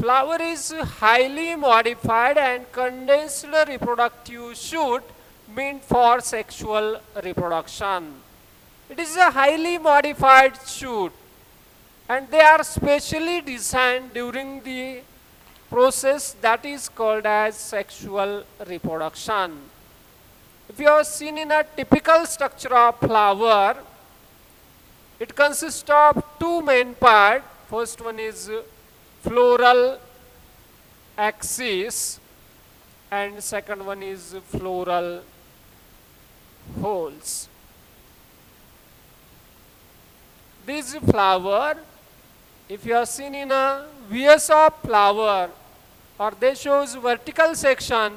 Flower is highly modified and condensed reproductive shoot meant for sexual reproduction. It is a highly modified shoot and they are specially designed during the process that is called as sexual reproduction. If you have seen in a typical structure of flower, it consists of two main parts. First one is floral axis and second one is floral holes. This flower, if you have seen in a views of flower, or they shows vertical section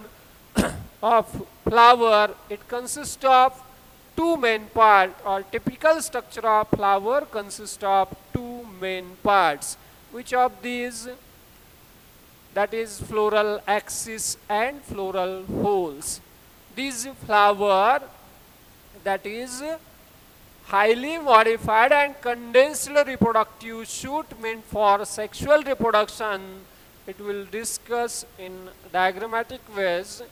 of flower, it consists of two main parts, or typical structure of flower consists of two main parts. Which of these? That is floral axis and floral holes. This flower, that is highly modified and condensed reproductive shoot meant for sexual reproduction, it will discuss in diagrammatic ways.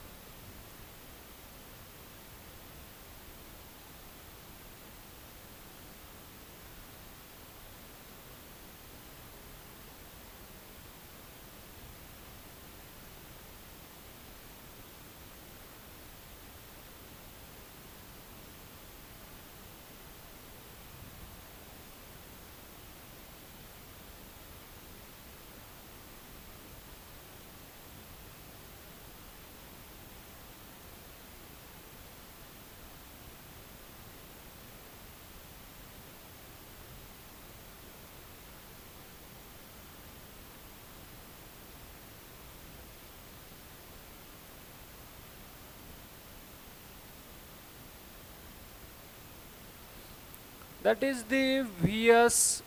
That is the views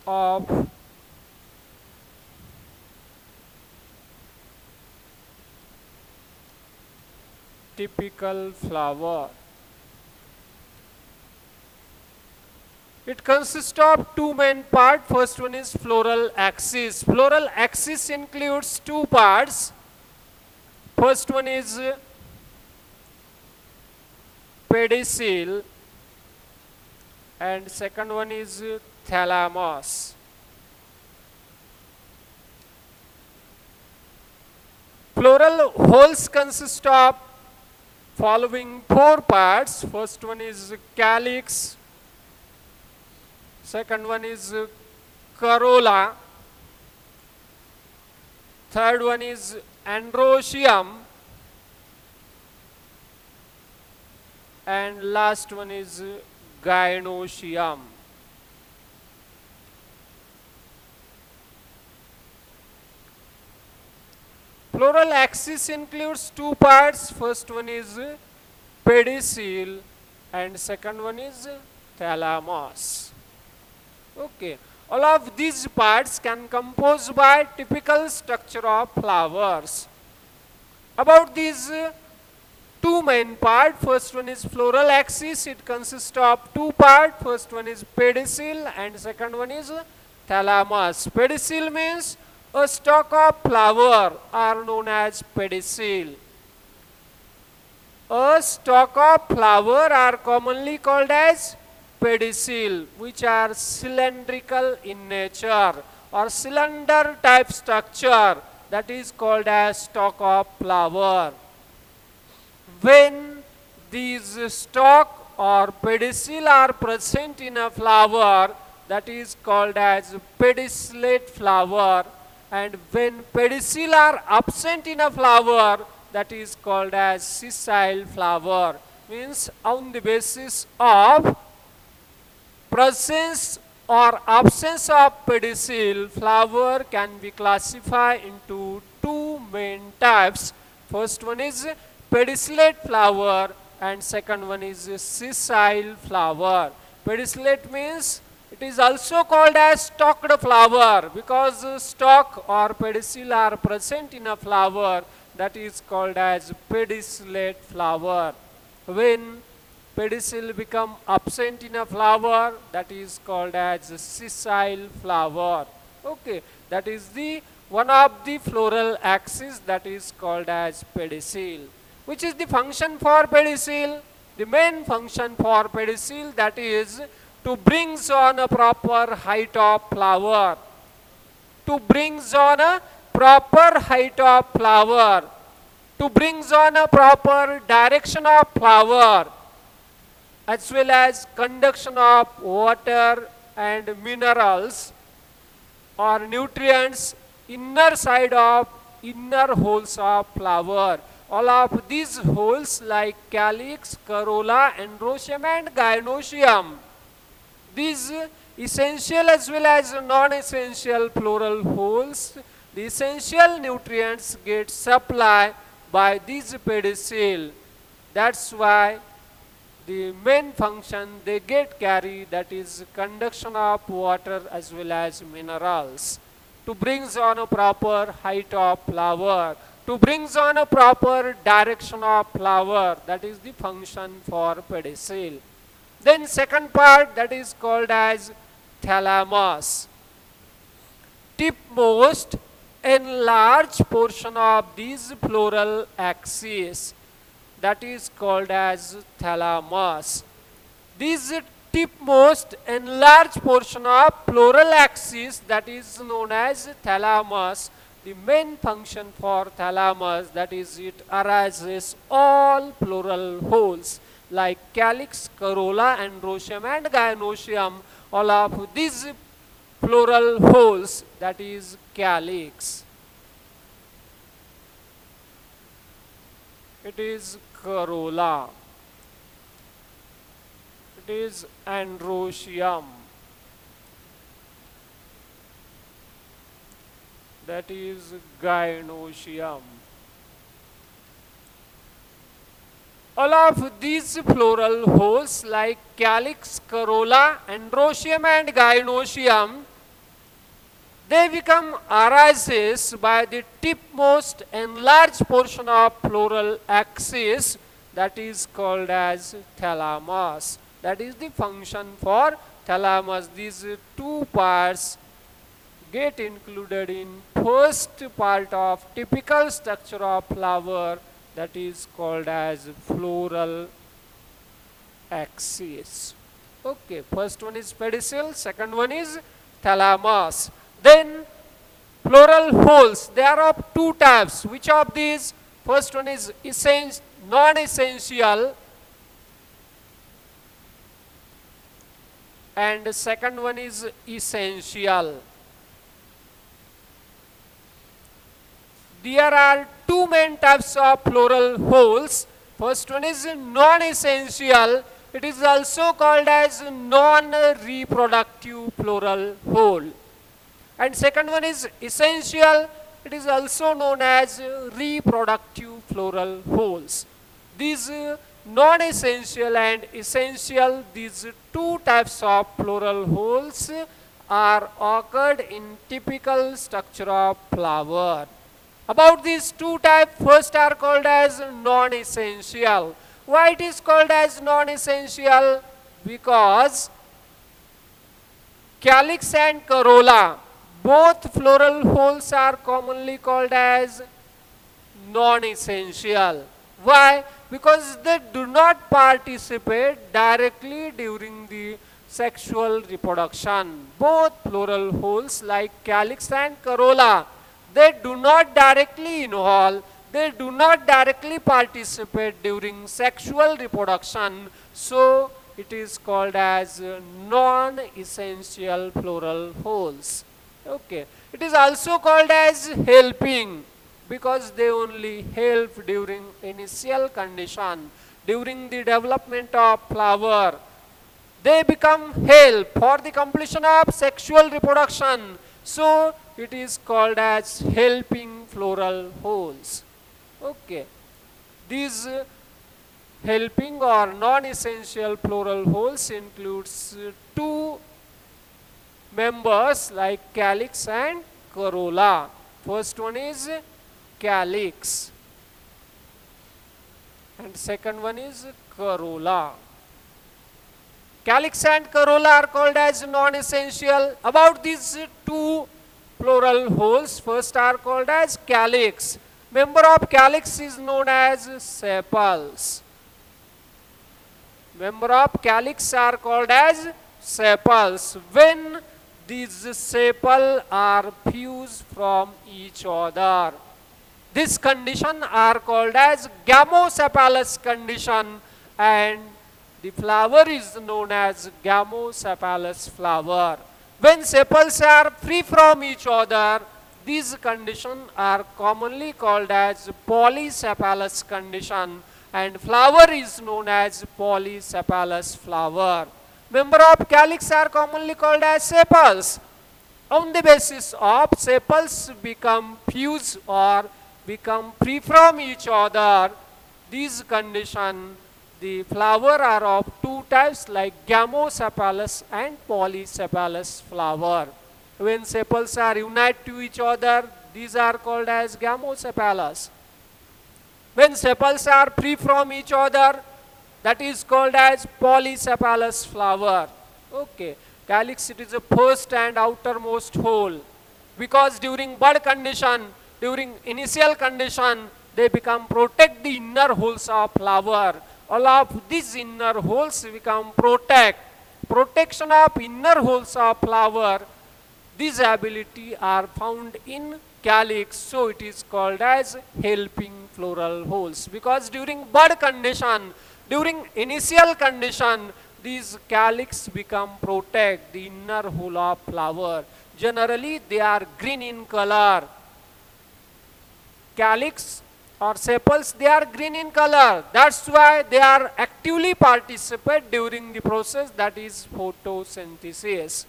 of typical flower. It consists of two main parts. First one is floral axis. Floral axis includes two parts. First one is pedicel and second one is thalamus. Floral holes consist of following four parts. First one is calyx, second one is corolla, third one is androecium, and last one is gynoecium. Floral axis includes two parts. First one is pedicel and second one is thalamus. Okay. All of these parts can compose by typical structure of flowers. About these two main parts, first one is floral axis. It consists of two parts. First one is pedicel and second one is thalamus. Pedicel means a stalk of flower are known as pedicel. A stalk of flower are commonly called as pedicel, which are cylindrical in nature or cylinder type structure, that is called as stalk of flower. When these stalk or pedicel are present in a flower, that is called as pedicellate flower, and when pedicel are absent in a flower, that is called as sessile flower. Means on the basis of presence or absence of pedicel, flower can be classified into two main types. First one is pedicellate flower and second one is sessile flower. Pedicellate means it is also called as stalked flower because stalk or pedicel are present in a flower, that is called as pedicellate flower. When pedicel become absent in a flower, that is called as sessile flower. Okay, that is the one of the floral axis that is called as pedicel. Which is the function for pedicel? The main function for pedicel, that is to bring on a proper height of flower. To bring on a proper height of flower. To bring on a proper direction of flower, as well as conduction of water and minerals or nutrients inner side of inner holes of flower. All of these holes like calyx, corolla, androecium and gynoecium. These essential as well as non-essential floral holes, the essential nutrients get supplied by these pedicel. That's why the main function they get carry, that is conduction of water as well as minerals. To bring on a proper height of flower, to bring on a proper direction of flower, that is the function for pedicel. Then second part, that is called as thalamus. Tipmost enlarged portion of these floral axis, that is called as thalamus. This tipmost enlarged portion of floral axis, that is known as thalamus. The main function for thalamus, that is it arises all floral holes like calyx, corolla, androecium and gynoecium. All of these floral holes, that is calyx. It is corolla. It is androecium. That is gynoecium. All of these floral holes like calyx, corolla, androecium and gynoecium, they become arises by the tipmost enlarged portion of floral axis, that is called as thalamus. That is the function for thalamus. These two parts get included in first part of typical structure of flower, that is called as floral axis. Okay, first one is pedicel, second one is thalamus. Then floral holes, they are of two types. Which of these? First one is non-essential, and second one is essential. There are two main types of floral holes. First one is non-essential. It is also called as non-reproductive floral hole. And second one is essential. It is also known as reproductive floral holes. These non-essential and essential, these two types of floral holes are occurred in typical structure of flower. About these two types, first are called as non-essential. Why it is called as non-essential? Because calyx and corolla, both floral holes are commonly called as non-essential. Why? Because they do not participate directly during the sexual reproduction. Both floral holes like calyx and corolla, they do not directly involve, they do not directly participate during sexual reproduction. So it is called as non-essential floral holes. Okay. It is also called as helping, because they only help during initial condition, during the development of flower. They become help for the completion of sexual reproduction. So it is called as helping floral holes. Okay. These helping or non-essential floral holes includes two members like calyx and corolla. First one is calyx and second one is corolla. Calyx and corolla are called as non-essential. About these two floral holes. First are called as calyx. Member of calyx is known as sepals. Member of calyx are called as sepals. When these sepals are fused from each other, this condition are called as gamosepalous condition, and the flower is known as gamosepalous flower. When sepals are free from each other, these conditions are commonly called as polysepalous condition, and flower is known as polysepalous flower. Member of calyx are commonly called as sepals. On the basis of sepals become fused or become free from each other, these condition, the flower are of two types like gamosepalous and polysepalous flower. When sepals are unite to each other, these are called as gamosepalous. When sepals are free from each other, that is called as polysepalous flower. Okay. Calyx, it is the first and outermost hole, because during bud condition, during initial condition, they become protect the inner holes of flower. All of these inner holes become protect. Protection of inner holes of flower, these ability are found in calyx, so it is called as helping floral holes, because during bud condition, during initial condition, these calyx become protect the inner hole of flower. Generally, they are green in color. Calyx or sepals, they are green in color. That's why they are actively participate during the process, that is photosynthesis.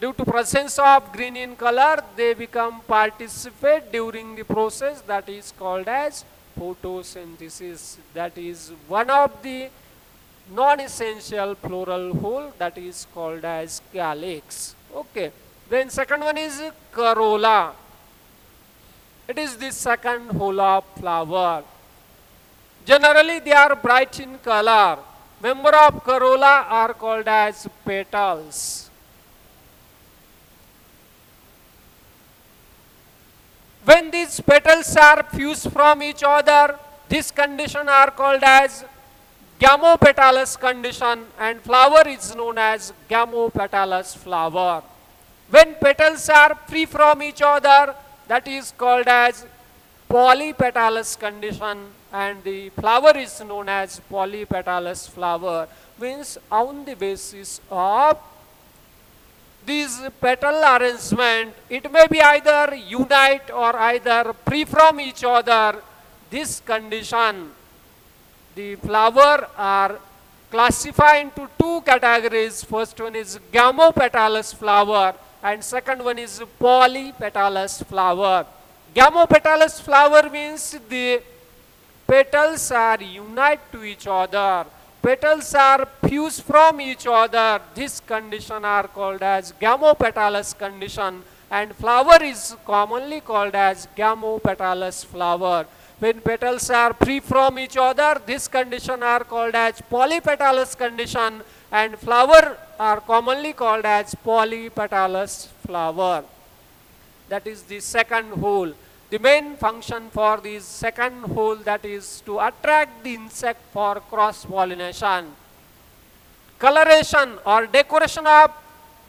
Due to presence of green in color, they become participate during the process that is called as photosynthesis. That is one of the non-essential floral hole that is called as calyx. Okay. Then second one is corolla. It is the second hole of flower. Generally, they are bright in color. Member of corolla are called as petals. When these petals are fused from each other, this condition are called as gamopetalous condition, and flower is known as gamopetalous flower. When petals are free from each other, that is called as polypetalous condition, and the flower is known as polypetalous flower. Means on the basis of this petal arrangement, it may be either unite or either free from each other. This condition, the flower are classified into two categories. First one is gamopetalous flower and second one is polypetalous flower. Gamopetalous flower means the petals are unite to each other. Petals are fused from each other. This condition are called as gamopetalous condition, and flower is commonly called as gamopetalous flower. When petals are free from each other, this condition are called as polypetalous condition, and flower are commonly called as polypetalous flower. That is the second hole. The main function for this second hole, that is to attract the insect for cross-pollination. Coloration or decoration of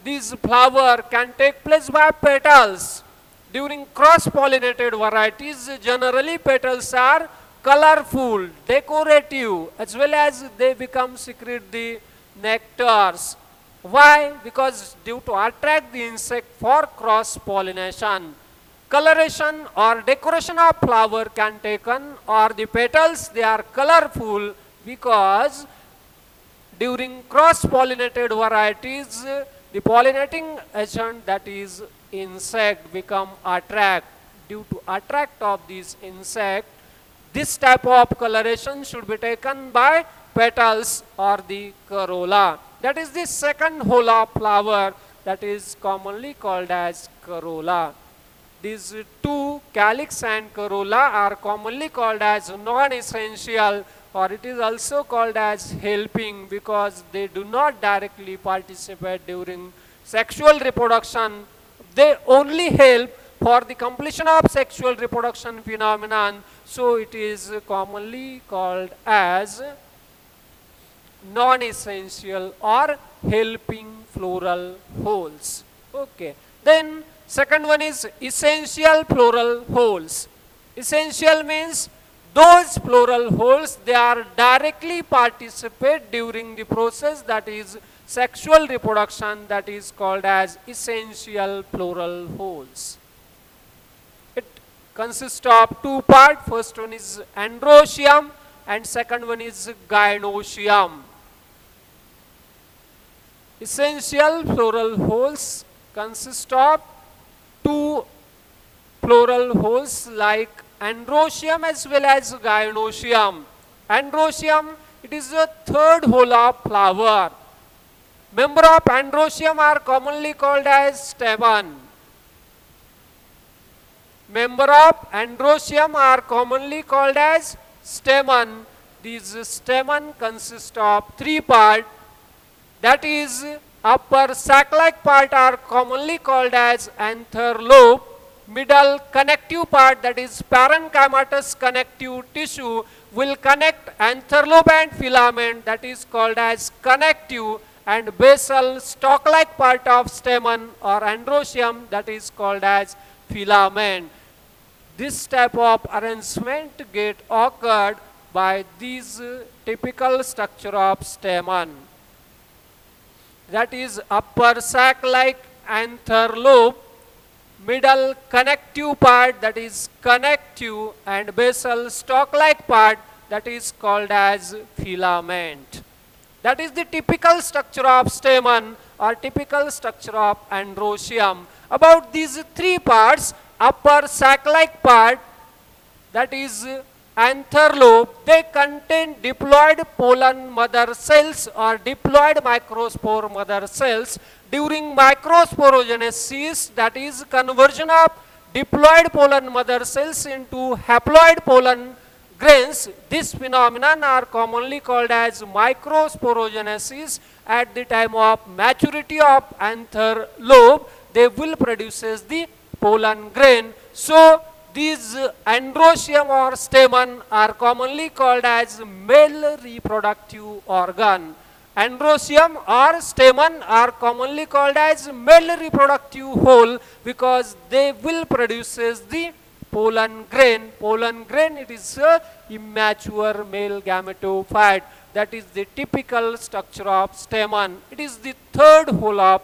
this flower can take place by petals. During cross-pollinated varieties, generally petals are colorful, decorative, as well as they become secrete the nectars. Why? Because due to attract the insect for cross-pollination. Coloration or decoration of flower can taken, or the petals, they are colorful because during cross-pollinated varieties, the pollinating agent, that is insect, become attract. Due to attract of this insect, this type of coloration should be taken by petals or the corolla. That is the second hole of flower, that is commonly called as corolla. These two, calyx and corolla, are commonly called as non-essential, or it is also called as helping, because they do not directly participate during sexual reproduction, They only help for the completion of sexual reproduction phenomenon. So it is commonly called as non-essential or helping floral holes. Okay. Then second one is essential floral holes. Essential means those floral holes, they are directly participate during the process, that is sexual reproduction, that is called as essential floral holes. It consists of two parts. First one is androecium and second one is gynoecium. Essential floral holes consist of two floral holes like androecium as well as gynoecium. Androecium, it is the third hole of flower. Member of androecium are commonly called as stamen. Member of androecium are commonly called as stamen. These stamen consist of three parts, that is upper sac-like part are commonly called as anther lobe, middle connective part, that is parenchymatous connective tissue will connect anther lobe and filament, that is called as connective, and basal stalk-like part of stamen or androecium, that is called as filament. This type of arrangement get occurred by these typical structure of stamen, that is upper sac-like anther lobe, middle connective part, that is connective, and basal stalk-like part, that is called as filament. That is the typical structure of stamen or typical structure of androecium. About these three parts, upper sac-like part, that is anther lobe, they contain diploid pollen mother cells or diploid microspore mother cells. During microsporogenesis, that is conversion of diploid pollen mother cells into haploid pollen grains, this phenomenon are commonly called as microsporogenesis. At the time of maturity of anther lobe, they will produces the pollen grain. So these androecium or stamen are commonly called as male reproductive organ. Androecium or stamen are commonly called as male reproductive hole because they will produces the pollen grain. Pollen grain, it is a immature male gametophyte. That is the typical structure of stamen. It is the third hole of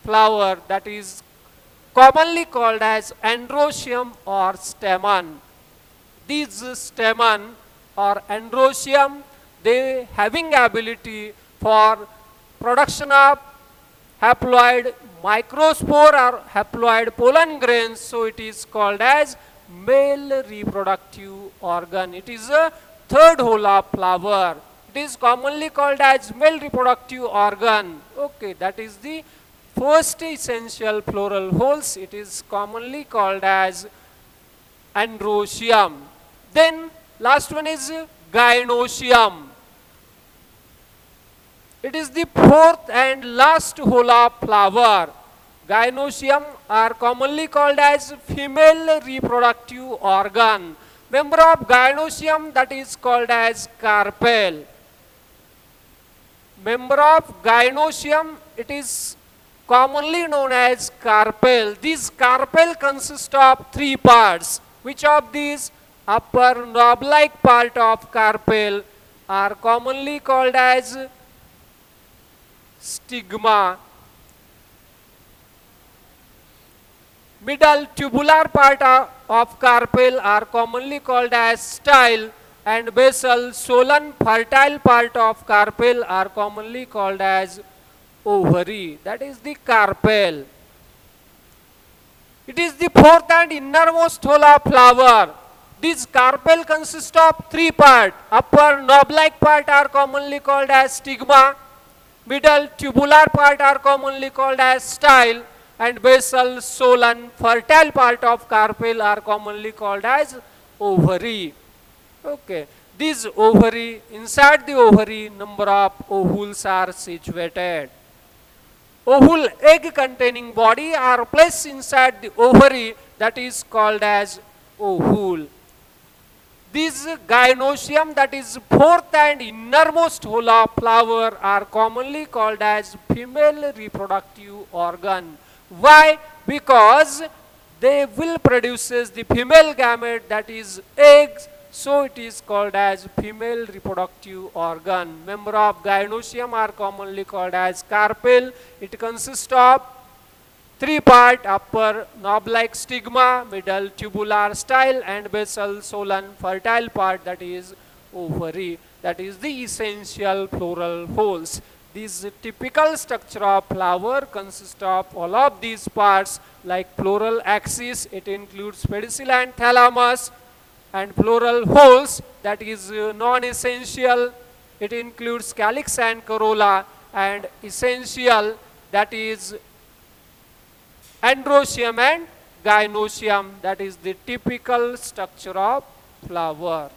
flower, that is commonly called as androecium or stamen. These stamen or androecium, they having ability for production of haploid microspore or haploid pollen grains, so it is called as male reproductive organ. It is a third hole of flower. It is commonly called as male reproductive organ. Okay, that is the first essential floral holes. It is commonly called as androecium. Then last one is gynoecium. It is the fourth and last hole of flower. Gynoecium are commonly called as female reproductive organ. Member of gynoecium, that is called as carpel. Member of gynoecium, it is commonly known as carpel. This carpel consists of three parts. Which of these? Upper knob-like part of carpel are commonly called as stigma. Middle tubular part of carpel are commonly called as style, and basal swollen fertile part of carpel are commonly called as ovary. That is the carpel. It is the fourth and innermost hole of flower. This carpel consists of three parts. Upper knob-like part are commonly called as stigma. Middle tubular part are commonly called as style, and basal swollen fertile part of carpel are commonly called as ovary. Okay. This ovary, inside the ovary, number of ovules are situated. ovule egg containing body are placed inside the ovary, that is called as ovule. These gynosium, that is fourth and innermost hole of flower, are commonly called as female reproductive organ. Why? Because they will produces the female gamete, that is eggs, so it is called as female reproductive organ. Member of gynosium are commonly called as carpel. It consists of three part: upper knob-like stigma, middle tubular style, and basal swollen fertile part, that is ovary. That is the essential floral folds. This typical structure of flower consists of all of these parts, like floral axis, it includes pedicel and thalamus, and floral holes, that is non-essential, it includes calyx and corolla, and essential, that is androecium and gynosium. That is the typical structure of flower.